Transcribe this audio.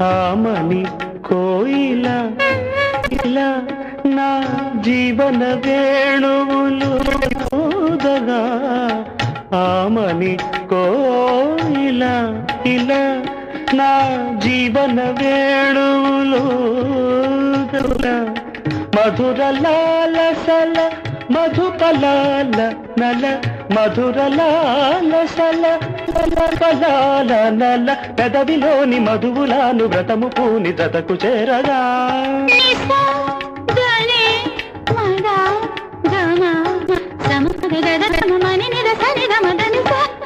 ఆమని కోయిల ఇలా నా జీవన వేణువులు ఊదగా ఆమని కోయిల ఇలా నా జీవన వేణువులు ఊదగా మధుర లాలసల మధుపలాల నల మధుర లాలసల పలాల నల పెదవిలోని మధువులాను వ్రతము పూని జతకు చేరగా గమ గమ సమగ గద గమ మని నిద సని గమ దని స